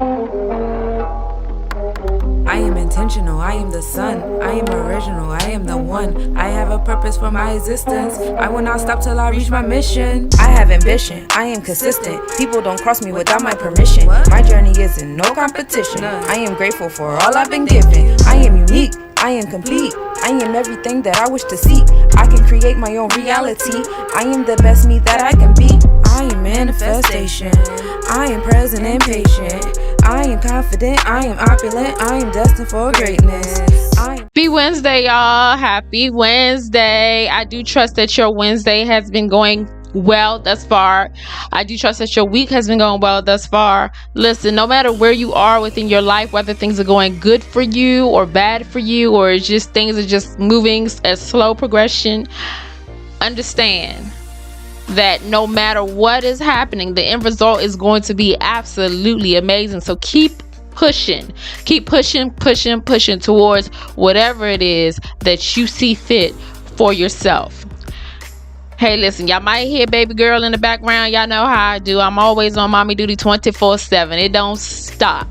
I am intentional, I am the sun, I am original, I am the one. I have a purpose for my existence. I will not stop till I reach my mission. I have ambition, I am consistent. People don't cross me without my permission. My journey is in no competition. I am grateful for all I've been given. I am unique, I am complete. I am everything that I wish to see. I can create my own reality. I am the best me that I can be. I am manifestation. I am present and patient. I am confident, I am opulent, I am destined for greatness. Happy Wednesday, y'all. Happy Wednesday. I do trust that your Wednesday has been going well thus far. I do trust that your week has been going well thus far. Listen, no matter where you are within your life, whether things are going good for you or bad for you, or it's just things are just moving at slow progression, understand that no matter what is happening, the end result is going to be absolutely amazing. So keep pushing towards whatever it is that you see fit for yourself. Hey, listen, y'all might hear baby girl in the background. Y'all know how I do. I'm always on mommy duty 24/7. It don't stop.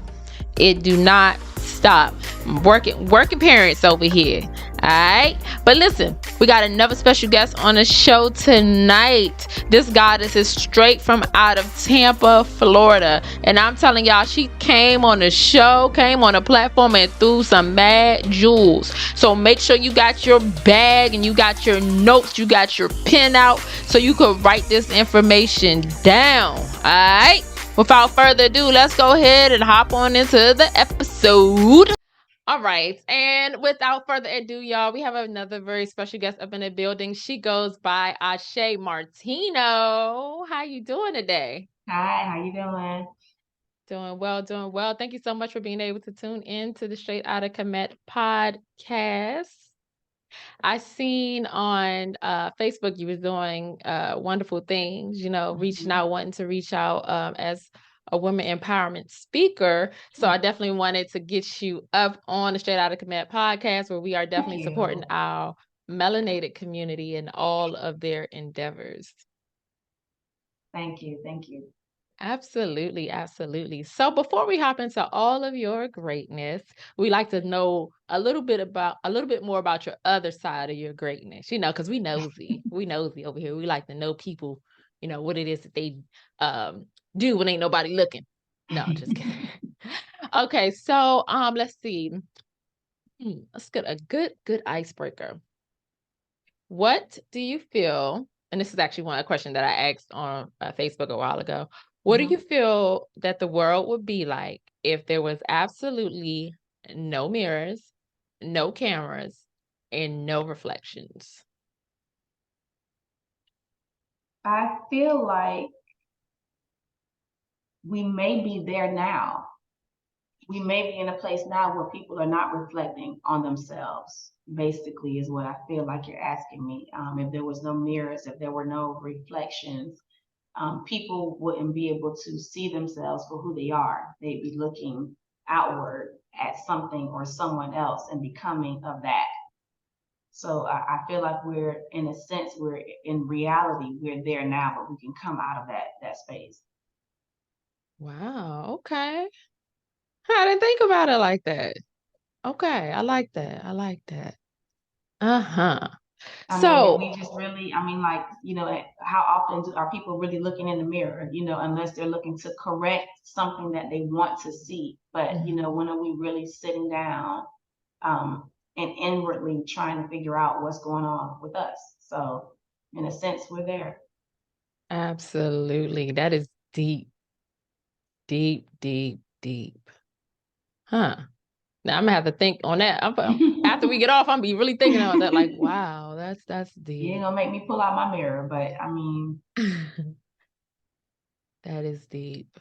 It do not stop. Working parents over here. Alright, but listen, we got another special guest on the show tonight. This goddess is straight from out of Tampa, Florida, and I'm telling y'all, she came on the show, came on the platform, and threw some mad jewels. So make sure you got your bag and you got your notes, you got your pen out, so you could write this information down. Alright, without further ado, let's go ahead and hop on into the episode. All right, and without further ado, y'all, we have another very special guest up in the building. She goes by Ashe Martino. How you doing today? Hi, how you doing? Doing well. Thank you so much for being able to tune in to the Straight Outta Kemet podcast. I seen on Facebook you was doing wonderful things, reaching out, wanting to reach out as a women empowerment speaker. So I definitely wanted to get you up on the Straight Outta Kemet podcast, where we are definitely supporting our melanated community in all of their endeavors. Thank you. Absolutely. So before we hop into all of your greatness, we like to know a little bit more about your other side of your greatness, because we nosy over here. We like to know people, what it is that they do when ain't nobody looking. No, just kidding. Okay, so let's see. Let's get a good icebreaker. What do you feel? And this is actually a question that I asked on Facebook a while ago. What do you feel that the world would be like if there was absolutely no mirrors, no cameras, and no reflections? I feel like we may be there now. We may be in a place now where people are not reflecting on themselves, basically, is what I feel like you're asking me. If there was no mirrors, if there were no reflections, people wouldn't be able to see themselves for who they are. They'd be looking outward at something or someone else and becoming of that. So I feel like we're, in a sense, we're in reality, we're there now, but we can come out of that space. Wow. Okay. I didn't think about it like that. Okay. I like that. Uh-huh. So we just really, how often are people really looking in the mirror, unless they're looking to correct something that they want to see. But, when are we really sitting down and inwardly trying to figure out what's going on with us? So in a sense, we're there. absolutely. That is deep. Huh. Now I'm gonna have to think on that. After we get off, I'm gonna be really thinking about that. Like, wow, that's deep. You ain't gonna make me pull out my mirror, but I mean, that is deep.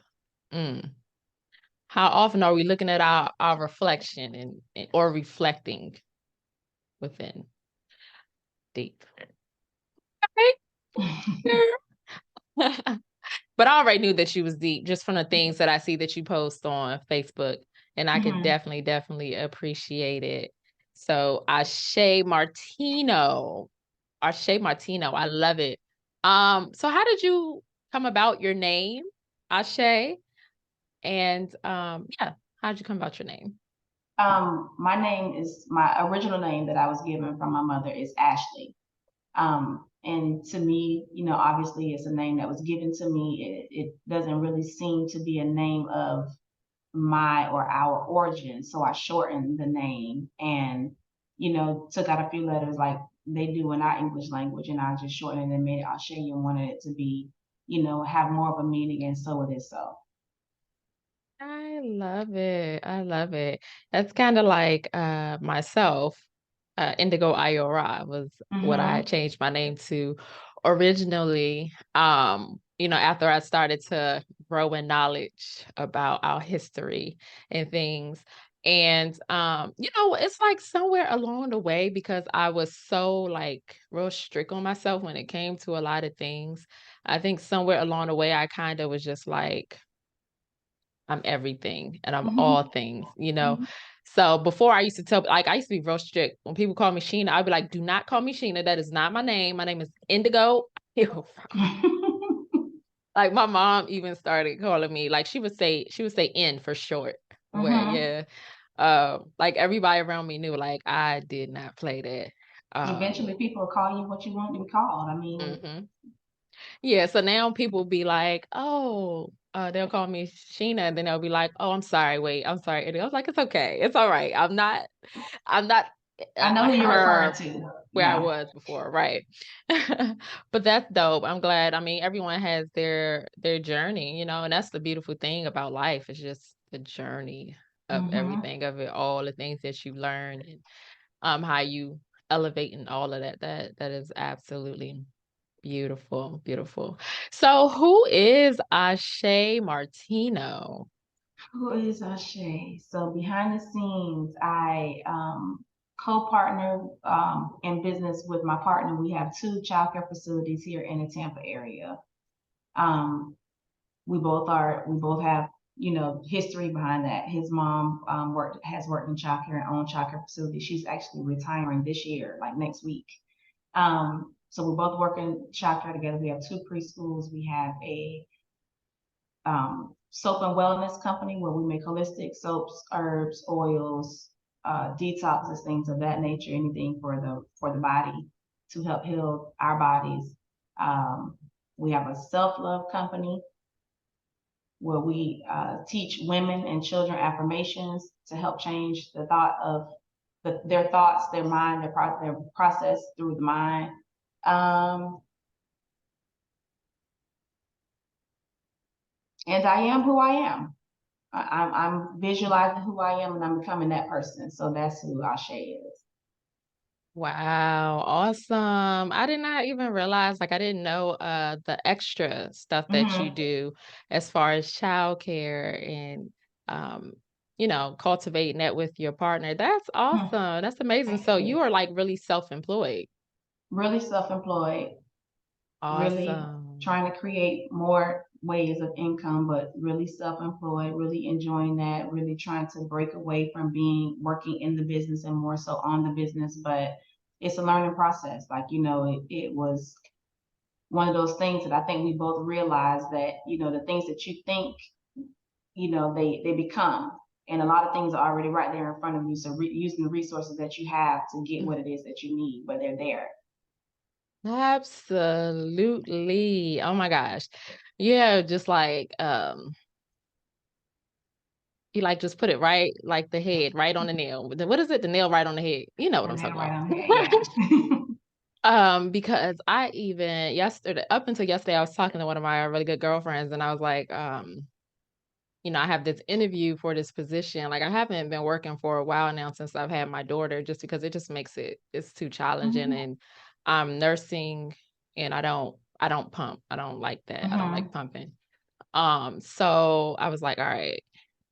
How often are we looking at our reflection or reflecting within? Deep. Okay. But I already knew that she was deep just from the things that I see that you post on Facebook, and I could definitely appreciate it. So Ashe Martino, I love it. So how did you come about your name, Ashe? And yeah, how'd you come about your name? My name is, my original name that I was given from my mother is Ashley. And to me, you know, obviously it's a name that was given to me. It doesn't really seem to be a name of my or our origin. So I shortened the name and, you know, took out a few letters like they do in our English language. And I just shortened it and made it Ashe and wanted it to be, you know, have more of a meaning. And so it is so. I love it. I love it. That's kind of like myself. Indigo Iora was what I had Mm-hmm. changed my name to originally. You know, after I started to grow in knowledge about our history and things. And you know, it's like somewhere along the way, because I was so like real strict on myself when it came to a lot of things. I think somewhere along the way I kind of was just like, I'm everything and I'm all Mm-hmm. things, you know? So before I used to tell, like, I used to be real strict. When people call me Sheena, I'd be like, do not call me Sheena. That is not my name. My name is Indigo. Like my mom even started calling me, like she would say N for short. Where Mm-hmm. yeah. Like everybody around me knew like I did not play that. Eventually people will call you what you want to be called. I mean, Mhm. Yeah, so now people be like, "Oh," they'll call me Sheena, and then they'll be like, "Oh, I'm sorry, wait, I'm sorry." And I was like, "It's okay, it's all right. I'm not I know who like you're referring her to. where I Yeah. was before, right?" But that's dope. I'm glad. I mean, everyone has their journey, you know, and that's the beautiful thing about life. It's just the journey of Mm-hmm. everything of it, all the things that you learn, and how you elevate and all of that. That is absolutely beautiful, beautiful. So who is Ashe Martino? Who is Ashe? So behind the scenes, I co-partner in business with my partner. We have two childcare facilities here in the Tampa area. Um, we both have, you know, history behind that. His mom has worked in childcare and owned childcare facilities. She's actually retiring this year, like next week. So we both work in childcare together. We have two preschools. We have a soap and wellness company where we make holistic soaps, herbs, oils, detoxes, things of that nature, anything for the body to help heal our bodies. We have a self-love company where we teach women and children affirmations to help change the thought of their thoughts, their mind, their process through the mind. Um, and I am who I am. I'm visualizing who I am and I'm becoming that person. So that's who Ashe is. Wow, awesome. I did not even realize, like I didn't know the extra stuff that you Mm-hmm. do as far as childcare and um you know, cultivating that with your partner. That's Mm-hmm. awesome. That's amazing. Thank So you you. are like really self-employed. Really self-employed, really Awesome. trying to create more ways of income, but really self-employed, really enjoying that, really trying to break away from being working in the business and more so on the business. But it's a learning process. Like, you know, it was one of those things that I think we both realized that, you know, the things that you think, you know, they become. And a lot of things are already right there in front of you. So using the resources that you have to get what it is that you need, but they're there. Absolutely. Oh my gosh. Yeah, just like you like just put it right like the head right on the nail. What is it? The nail right on the head. You know what And I'm they're talking right about. on here. Yeah. Because I even yesterday, up until yesterday, I was talking to one of my really good girlfriends, and I was like, you know, I have this interview for this position. Like I haven't been working for a while now since I've had my daughter, just because it just makes it's too challenging. Mm-hmm. And I'm nursing and I don't pump. I don't like that. I don't like Mm-hmm. pumping. So I was like, all right,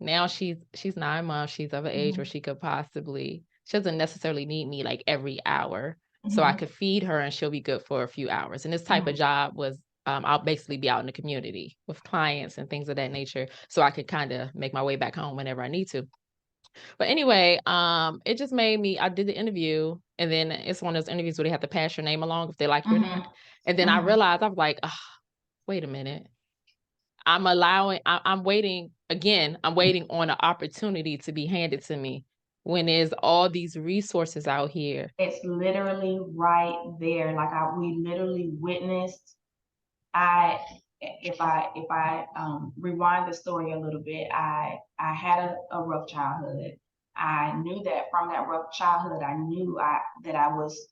now she's 9 months. She's of an age where Mm-hmm. she doesn't necessarily need me like every hour. So I Mm-hmm. could feed her and she'll be good for a few hours. And this type of Mm-hmm. job was I'll basically be out in the community with clients and things of that nature. So I could kind of make my way back home whenever I need to. But anyway, it just made me, I did the interview and then it's one of those interviews where they have to pass your name along if they like you or not. Mm-hmm. And then I Mm-hmm. realized I was like, oh, wait a minute. I'm waiting again. I'm waiting on an opportunity to be handed to me when there's all these resources out here. It's literally right there. Like we literally witnessed. If I rewind the story a little bit, I had a rough childhood. I knew that from that rough childhood, I knew that I was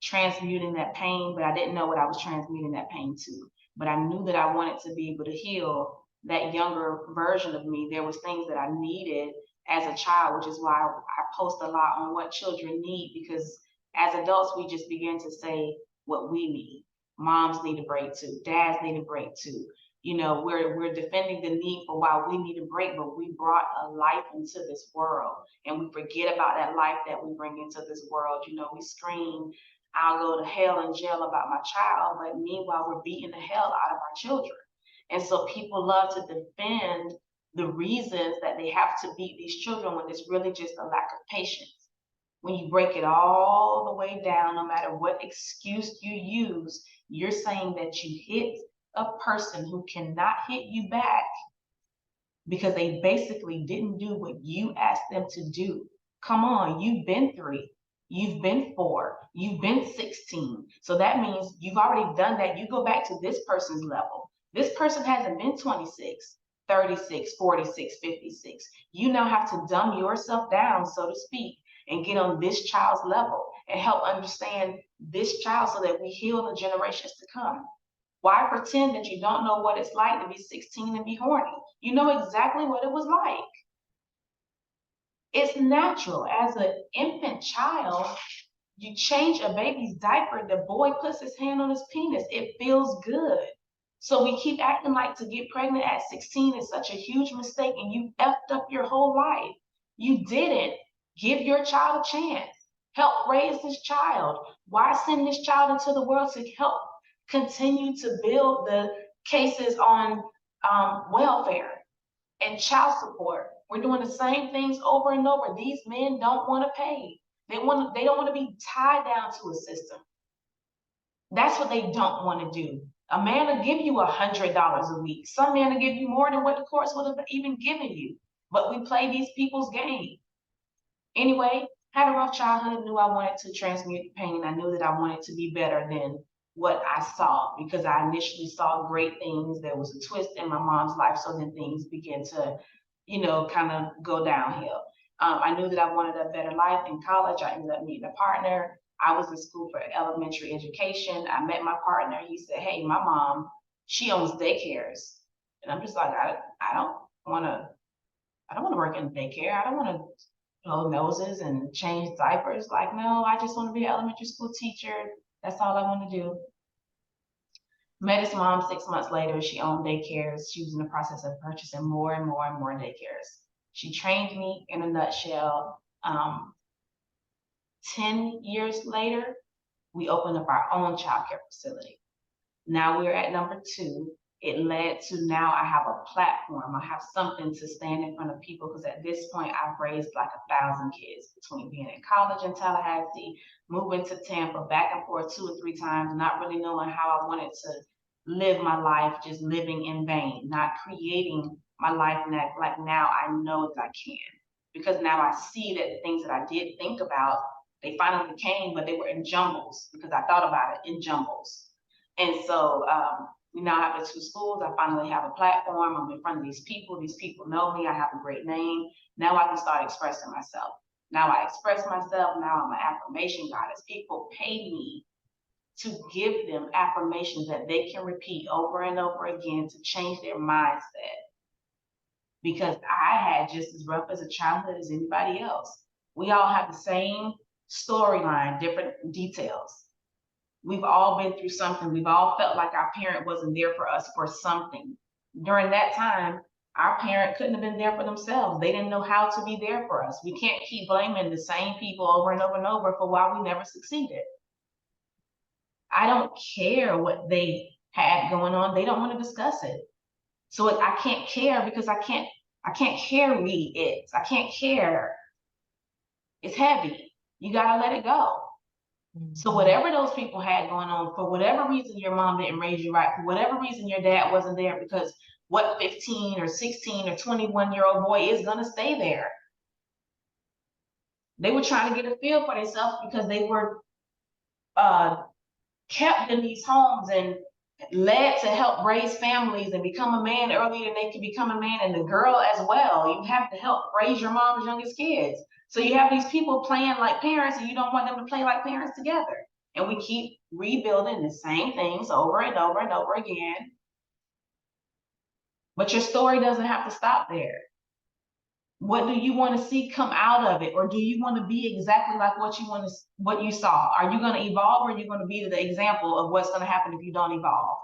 transmuting that pain, but I didn't know what I was transmuting that pain to. But I knew that I wanted to be able to heal that younger version of me. There was things that I needed as a child, which is why I post a lot on what children need, because as adults, we just begin to say what we need. Moms need a break too. Dads need a break too. You know, we're defending the need for why we need a break, but we brought a life into this world, and we forget about that life that we bring into this world. You know, we scream, I'll go to hell and jail about my child, but meanwhile, we're beating the hell out of our children. And so people love to defend the reasons that they have to beat these children when it's really just a lack of patience. When you break it all the way down, no matter what excuse you use, you're saying that you hit a person who cannot hit you back because they basically didn't do what you asked them to do. Come on, you've been 3, you've been 4, you've been 16. So that means you've already done that. You go back to this person's level. This person hasn't been 26, 36, 46, 56. You now have to dumb yourself down, so to speak, and get on this child's level and help understand this child so that we heal the generations to come. Why pretend that you don't know what it's like to be 16 and be horny? You know exactly what it was like. It's natural. As an infant child, you change a baby's diaper, the boy puts his hand on his penis. It feels good. So we keep acting like to get pregnant at 16 is such a huge mistake, and you effed up your whole life. You didn't. Give your child a chance. Help raise this child. Why send this child into the world to help continue to build the cases on welfare and child support? We're doing the same things over and over. These men don't want to pay. They don't want to be tied down to a system. That's what they don't want to do. A man will give you $100 a week. Some men will give you more than what the courts would have even given you. But we play these people's game. Anyway, had a rough childhood, knew I wanted to transmute pain. I knew that I wanted to be better than what I saw, because I initially saw great things. There was a twist in my mom's life, so then things began to, kind of go downhill. I knew that I wanted a better life. In college, I ended up meeting a partner. I was in school for elementary education. I met my partner. He said, hey, my mom, she owns daycares. And I'm just like, I don't want to work in daycare. I don't want to blow noses and change diapers. Like, no, I just want to be an elementary school teacher. That's all I want to do. Met his mom 6 months later. She owned daycares. She was in the process of purchasing more and more and more daycares. She trained me in a nutshell. 10 years later, we opened up our own childcare facility. Now we're at number 2. It led to now I have a platform. I have something to stand in front of people, because at this point I've raised like 1,000 kids between being in college in Tallahassee, moving to Tampa, back and forth 2 or 3 times, not really knowing how I wanted to live my life, just living in vain, not creating my life. And that, like, now I know that I can, because now I see that the things that I did think about, they finally came, but they were in jumbles because I thought about it in jumbles. And so we now have the 2 schools. I finally have a platform. I'm in front of these people. These people know me. I have a great name. Now I can start expressing myself. Now I express myself. Now I'm an affirmation goddess. People pay me to give them affirmations that they can repeat over and over again to change their mindset. Because I had just as rough as a childhood as anybody else. We all have the same storyline, different details. We've all been through something. We've all felt like our parent wasn't there for us for something. During that time, our parent couldn't have been there for themselves. They didn't know how to be there for us. We can't keep blaming the same people over and over and over for why we never succeeded. I don't care what they had going on. They don't want to discuss it. So I can't care, because I can't carry it. I can't care. It's heavy. You gotta let it go. So whatever those people had going on, for whatever reason your mom didn't raise you right, for whatever reason your dad wasn't there, because what 15 or 16 or 21-year-old boy is going to stay there. They were trying to get a feel for themselves because they were kept in these homes and led to help raise families and become a man earlier than they could become a man, and the girl as well. You have to help raise your mom's youngest kids. So you have these people playing like parents, and you don't want them to play like parents together. And we keep rebuilding the same things over and over and over again. But your story doesn't have to stop there. What do you want to see come out of it? Or do you want to be exactly like what you saw? Are you going to evolve, or are you going to be the example of what's going to happen if you don't evolve?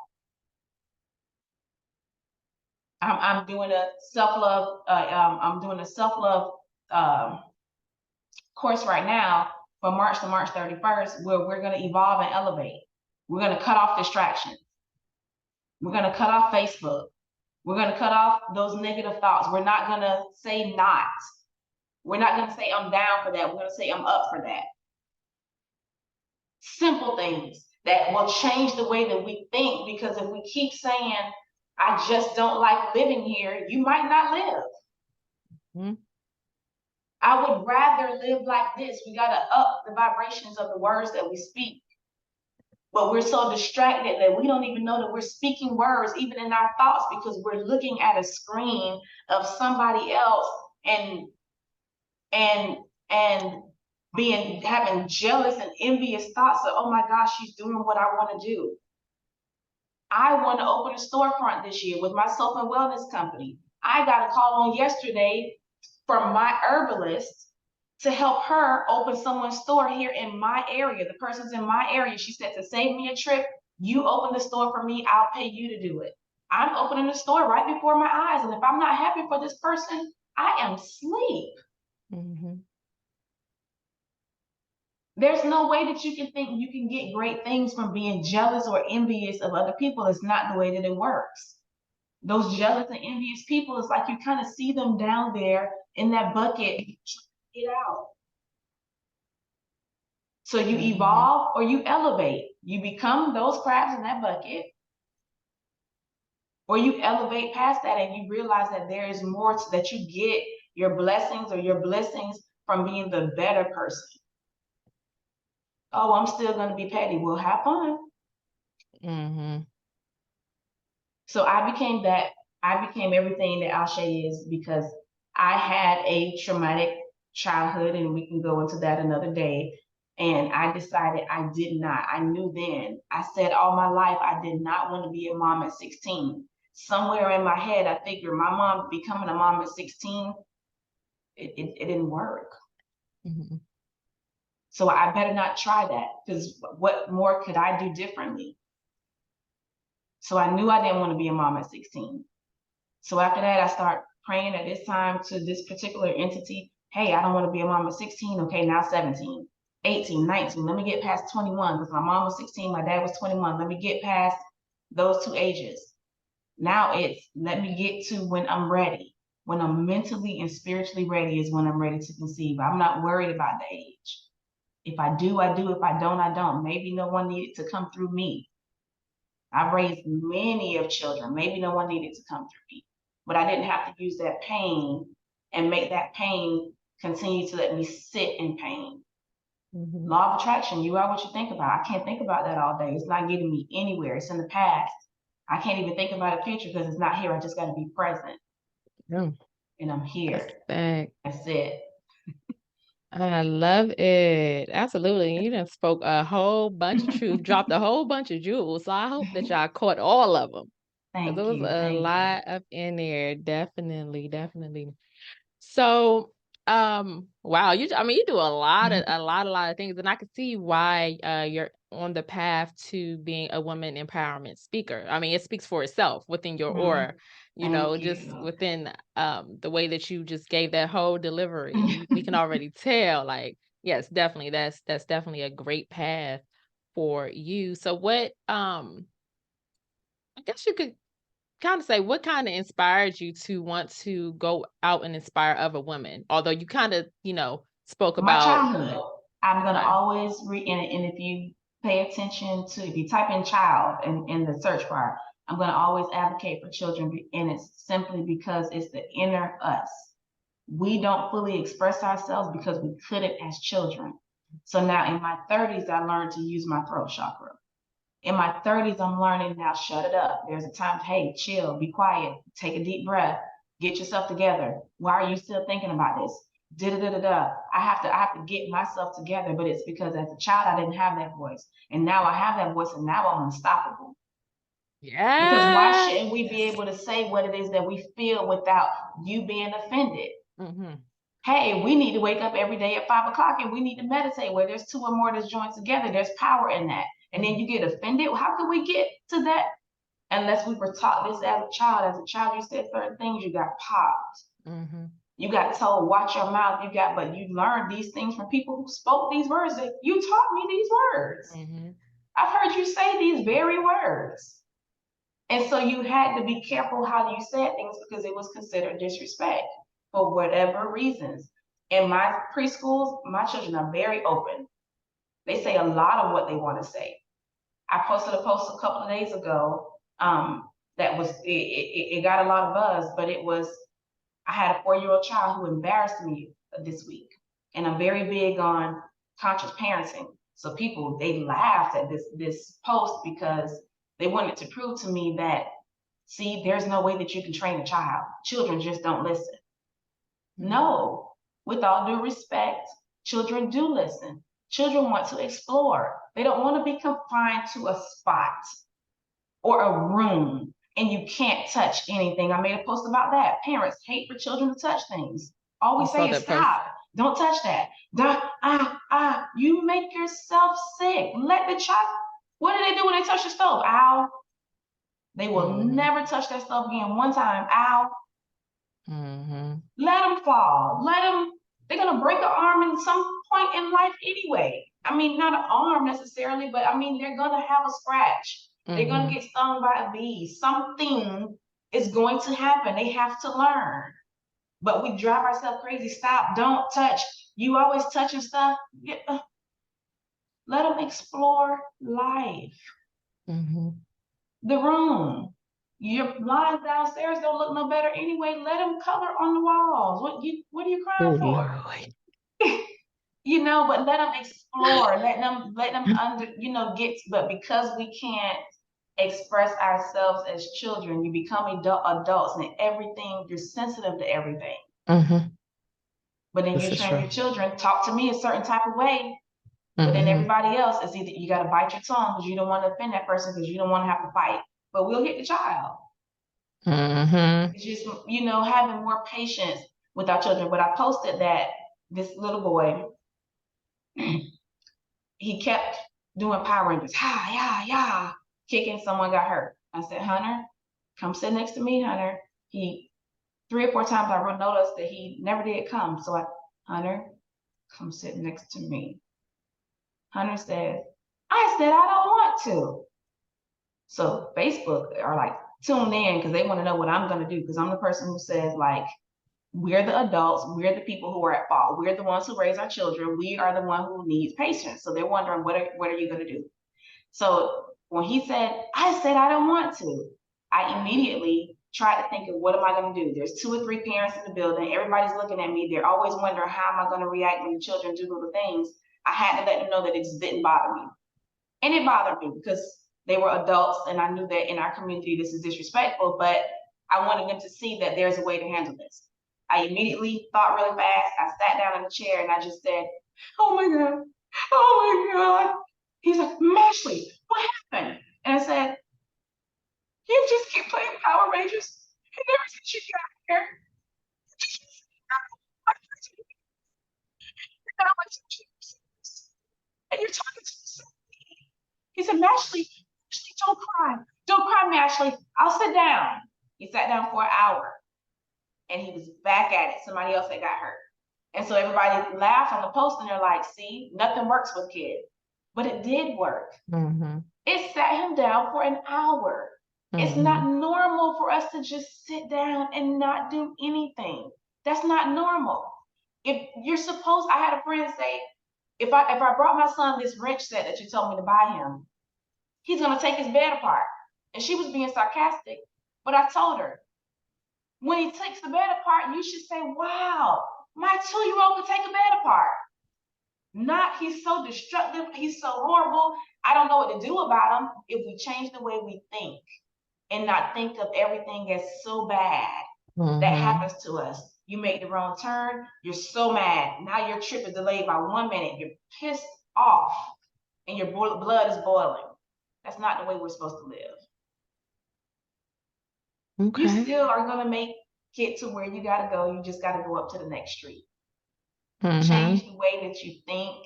I'm doing a self-love, course right now from March to March 31st, where we're going to evolve and elevate. We're going to cut off distractions. We're going to cut off Facebook. We're going to cut off those negative thoughts. We're not going to say not. We're not going to say I'm down for that. We're going to say I'm up for that. Simple things that will change the way that we think, because if we keep saying, I just don't like living here, you might not live. Mm-hmm. I would rather live like this. We got to up the vibrations of the words that we speak. But we're so distracted that we don't even know that we're speaking words, even in our thoughts, because we're looking at a screen of somebody else and having jealous and envious thoughts of, oh my gosh, she's doing what I want to do. I want to open a storefront this year with my soap and wellness company. I got a call on yesterday from my herbalist to help her open someone's store here in my area. The person's in my area. She said, to save me a trip, you open the store for me, I'll pay you to do it. I'm opening the store right before my eyes. And if I'm not happy for this person, I am asleep. Mm-hmm. There's no way that you can think you can get great things from being jealous or envious of other people. It's not the way that it works. Those jealous and envious people, it's like you kind of see them down there in that bucket, get out. So you evolve or you elevate. You become those crabs in that bucket, or you elevate past that and you realize that there is more that you get your blessings or your blessings from being the better person. Oh, I'm still going to be petty. Well, have fun. Mm-hmm. So I became that. I became everything that Ashe is because I had a traumatic childhood, and we can go into that another day. And I decided I did not. I knew then. I said all my life I did not want to be a mom at 16. Somewhere in my head, I figured my mom becoming a mom at 16, it didn't work. Mm-hmm. So I better not try that, because what more could I do differently? So I knew I didn't want to be a mom at 16. So after that, I started praying at this time to this particular entity. Hey, I don't want to be a mom at 16. Okay, now 17, 18, 19. Let me get past 21, because my mom was 16, my dad was 21. Let me get past those two ages. Now it's, let me get to when I'm ready. When I'm mentally and spiritually ready is when I'm ready to conceive. I'm not worried about the age. If I do, I do. If I don't, I don't. Maybe no one needed to come through me. I've raised many of children. Maybe no one needed to come through me. But I didn't have to use that pain and make that pain continue to let me sit in pain. Mm-hmm. Law of attraction, you are what you think about. I can't think about that all day. It's not getting me anywhere. It's in the past. I can't even think about a future because it's not here. I just got to be present. Yeah. And I'm here. That's it. I love it. Absolutely. You done spoke a whole bunch of truth, dropped a whole bunch of jewels. So I hope that y'all caught all of them. Thank you. There was a lot up in there. Definitely, definitely. So, wow, you do a lot of things, and I can see why you're on the path to being a woman empowerment speaker. I mean, it speaks for itself within your aura, just within the way that you just gave that whole delivery. We can already tell, like, yes, definitely, that's definitely a great path for you. So what I guess you could kind of say, what kind of inspired you to want to go out and inspire other women? Although you kind of, spoke about my childhood. I'm going to always read, and if you pay attention to, if you type in child in the search bar, I'm going to always advocate for children, and it's simply because it's the inner us. We don't fully express ourselves because we couldn't as children. So now in my 30s, I learned to use my throat chakra. In my 30s, I'm learning now, shut it up. There's a time, hey, chill, be quiet, take a deep breath, get yourself together. Why are you still thinking about this? Da-da-da-da-da. I have to get myself together, but it's because as a child, I didn't have that voice. And now I have that voice, and now I'm unstoppable. Yeah. Because why shouldn't we be able to say what it is that we feel without you being offended? Mm-hmm. Hey, we need to wake up every day at 5 o'clock and we need to meditate. Where there's two or more that's joined together, there's power in that. And then you get offended. How can we get to that? Unless we were taught this as a child. As a child, you said certain things, you got popped. Mm-hmm. You got told, watch your mouth. But you learned these things from people who spoke these words. That you taught me these words. Mm-hmm. I've heard you say these very words. And so you had to be careful how you said things because it was considered disrespect for whatever reasons. In my preschools, my children are very open. They say a lot of what they want to say. I posted a post a couple of days ago that was, it got a lot of buzz, but it was, I had a 4-year-old child who embarrassed me this week. And I'm very big on conscious parenting. So people, they laughed at this post because they wanted to prove to me that, see, there's no way that you can train a child. Children just don't listen. No, with all due respect, children do listen. Children want to explore. They don't want to be confined to a spot or a room and you can't touch anything. I made a post about that. Parents hate for children to touch things. All we say is stop. Don't touch that. You make yourself sick. Let the child, what do they do when they touch the stove? Ow. They will never touch that stove again. One time, ow. Let them fall. Let them, they're going to break an arm in some point in life anyway. I mean, not an arm necessarily, but I mean, they're going to have a scratch. They're going to get stung by a bee. Something is going to happen. They have to learn. But we drive ourselves crazy. Stop. Don't touch. You always touching stuff. Let them explore life. The room. Your blinds downstairs don't look no better anyway. Let them color on the walls. What are you crying for? You know, but let them explore. Let them but because we can't express ourselves as children, you become adults and everything, you're sensitive to everything. But then you train your children, talk to me a certain type of way. But then everybody else is either you got to bite your tongue because you don't want to offend that person because you don't want to have to fight. But we'll hit the child. It's just, having more patience with our children. But I posted that this little boy, he kept doing Power Rangers, kicking, someone got hurt. I said, Hunter, come sit next to me, Hunter. He 3 or 4 times I noticed that he never did come. So Hunter, come sit next to me. Hunter said, I said I don't want to. So Facebook are like tuned in because they want to know what I'm going to do, because I'm the person who says, like, we're the adults, we're the people who are at fault, we're the ones who raise our children, we are the one who needs patience. So they're wondering, what are you going to do? So when he said, I said I don't want to, I immediately tried to think of, what am I going to do? There's 2 or 3 parents in the building, everybody's looking at me, they're always wondering, how am I going to react when the children do little things? I had to let them know that it just didn't bother me. And it bothered me because they were adults and I knew that in our community this is disrespectful, but I wanted them to see that there's a way to handle this. I immediately thought really fast. I sat down in the chair and I just said, oh my God, oh my God. He's like, Mashley, what happened? And I said, you just keep playing Power Rangers. And ever since you got here, and you're talking to me. He said, Mashley, don't cry. Don't cry, Mashley. I'll sit down. He sat down for an hour and he was back at it. Somebody else had got hurt. And so everybody laughed on the post and they're like, see, nothing works with kids. But it did work. It sat him down for an hour. It's not normal for us to just sit down and not do anything. That's not normal. If you're supposed, I had a friend say, if I brought my son this wrench set that you told me to buy him, he's gonna take his bed apart. And she was being sarcastic, but I told her, when he takes the bed apart, you should say, wow, my 2-year-old could take a bed apart. Not, he's so destructive, he's so horrible, I don't know what to do about him. If we change the way we think and not think of everything as so bad that happens to us. You make the wrong turn, you're so mad. Now your trip is delayed by 1 minute. You're pissed off and your blood is boiling. That's not the way we're supposed to live. Okay. You still are going to get to where you got to go. You just got to go up to the next street. Change the way that you think.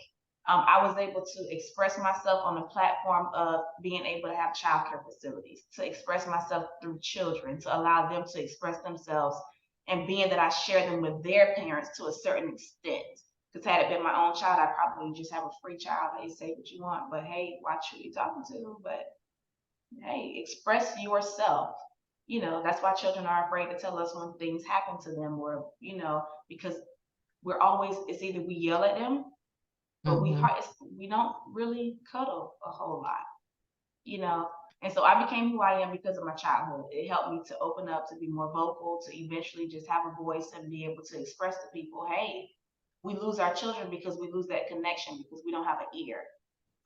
I was able to express myself on the platform of being able to have childcare facilities, to express myself through children, to allow them to express themselves, and being that I share them with their parents to a certain extent. Because had it been my own child, I'd probably just have a free child. Hey, say what you want, but hey, watch who you're talking to. But hey, express yourself. You know, that's why children are afraid to tell us when things happen to them, or, you know, because we're always, it's either we yell at them, but we don't really cuddle a whole lot, you know. And so I became who I am because of my childhood. It helped me to open up, to be more vocal, to eventually just have a voice and be able to express to people, hey, we lose our children because we lose that connection, because we don't have an ear.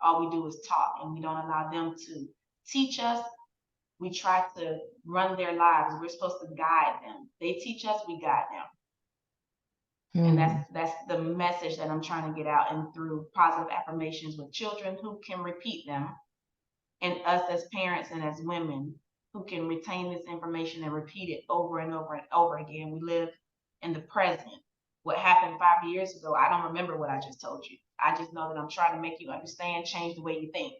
All we do is talk, and we don't allow them to teach us. We try to run their lives. We're supposed to guide them. They teach us, we guide them. And that's the message that I'm trying to get out, and through positive affirmations with children who can repeat them, and us as parents and as women who can retain this information and repeat it over and over and over again. We live in the present. What happened 5 years ago, I don't remember what I just told you. I just know that I'm trying to make you understand, change the way you think.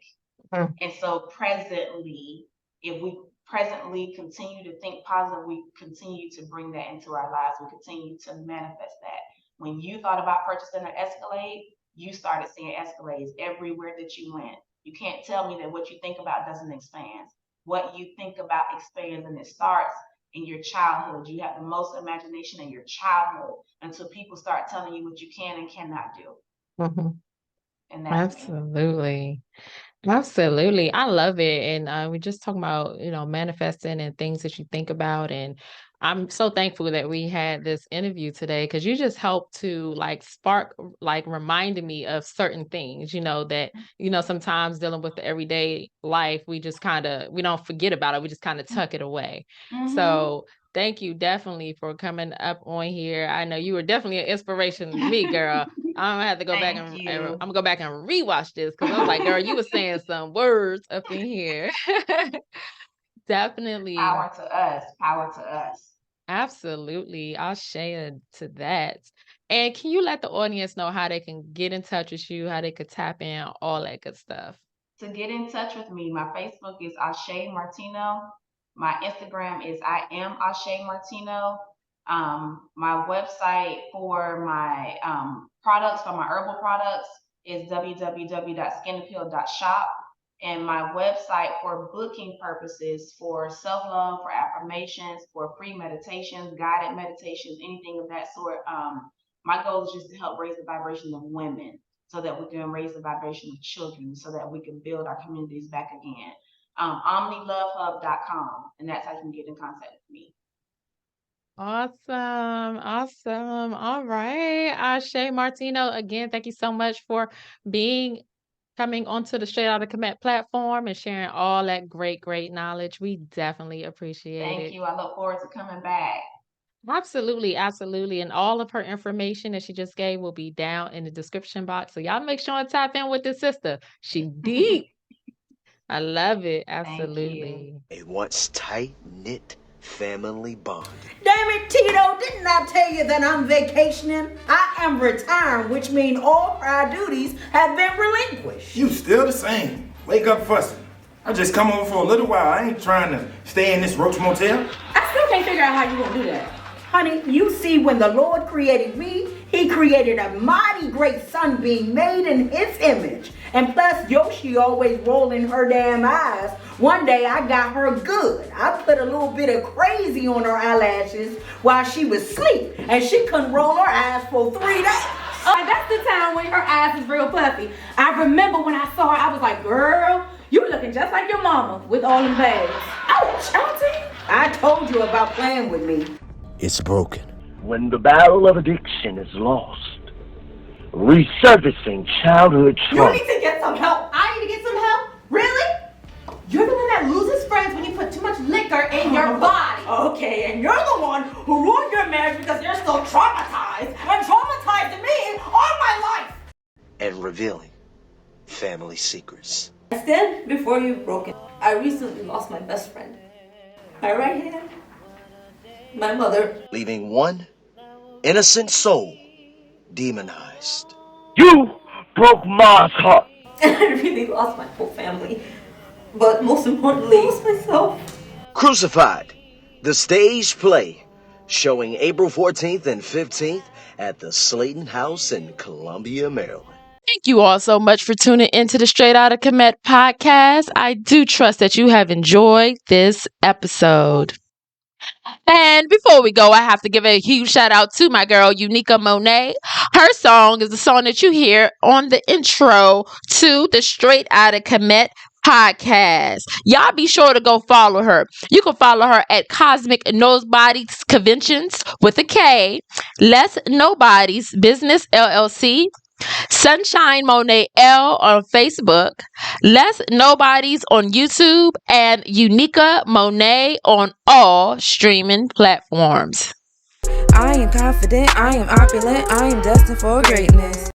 And so presently, if we presently continue to think positive, we continue to bring that into our lives. We continue to manifest that. When you thought about purchasing an Escalade, you started seeing Escalades everywhere that you went. You can't tell me that what you think about doesn't expand. What you think about expands, and it starts in your childhood. You have the most imagination in your childhood until people start telling you what you can and cannot do. And that's Absolutely. Absolutely. I love it. And we're just talking about, you know, manifesting and things that you think about. And I'm so thankful that we had this interview today, because you just helped to like spark, like reminding me of certain things, you know, that, you know, sometimes dealing with the everyday life, we just we don't forget about it. We just kind of tuck it away. So thank you definitely for coming up on here. I know you were definitely an inspiration to me, girl. I'm gonna have to go back and I'm gonna go back and rewatch this, because I was like, girl, you were saying some words up in here. Definitely. Power to us. Power to us. Absolutely. I'll share to that. And can you let the audience know how they can get in touch with you, how they could tap in, all that good stuff? To get in touch with me, my Facebook is Ashe Martino. My Instagram is I am Ashe Martino. My website for my products, for my herbal products, is www.skinappeal.shop. And my website for booking purposes, for self-love, for affirmations, for free meditations, guided meditations, anything of that sort. My goal is just to help raise the vibration of women, so that we can raise the vibration of children, so that we can build our communities back again. OmniLoveHub.com, and that's how you can get in contact with me. Awesome. Awesome. All right. Ashe Martino, again, thank you so much for coming onto the Straight Outta Kemet platform and sharing all that great knowledge. We definitely appreciate it. Thank you. I look forward to coming back. Absolutely, absolutely. And all of her information that she just gave will be down in the description box. So y'all make sure and tap in with the sister. She deep. I love it. Absolutely. A once tight-knit family bond. Damn it, Tito, didn't I tell you that I'm vacationing? I am retiring, which means all prior duties have been relinquished. You still the same. Wake up fussing. I just come over for a little while. I ain't trying to stay in this roach motel. I still can't figure out how you gonna do that. Honey, you see, when the Lord created me, he created a mighty great sunbeam made in his image. And plus, Yoshi always rolling her damn eyes. One day, I got her good. I put a little bit of crazy on her eyelashes while she was asleep, and she couldn't roll her eyes for 3 days. Oh, that's the time when her eyes is real puffy. I remember when I saw her, I was like, girl, You looking just like your mama with all them bags. Ouch, Auntie. I told you about playing with me. It's broken. When the battle of addiction is lost, resurfacing childhood You trauma. need to get some help. I need to get some help? Really? You're the one that loses friends when you put too much liquor in your body. Okay, and you're the one who ruined your marriage because you're still traumatized and traumatized me all my life. And revealing family secrets. I stand before you broken. I recently lost my best friend. My right hand, my mother. Leaving one innocent soul demonized. You broke Ma's heart. And I really lost my whole family. But most importantly, I lost myself. Crucified, the stage play, showing April 14th and 15th at the SLAYTON House in Columbia, Maryland. Thank you all so much for tuning into the Straight Outta Kemet podcast. I do trust that you have enjoyed this episode. And before we go, I have to give a huge shout out to my girl, Uniqea Monie. Her song is the song that you hear on the intro to the Straight Outta Kemet podcast. Y'all be sure to go follow her. You can follow her at Cosmic Nobodies Conventions with a K, Less Nobody's Business LLC, Sunshine Monet L on Facebook, Less Nobodies on YouTube, and Uniqea Monie on all streaming platforms. I am confident, I am opulent, I am destined for greatness.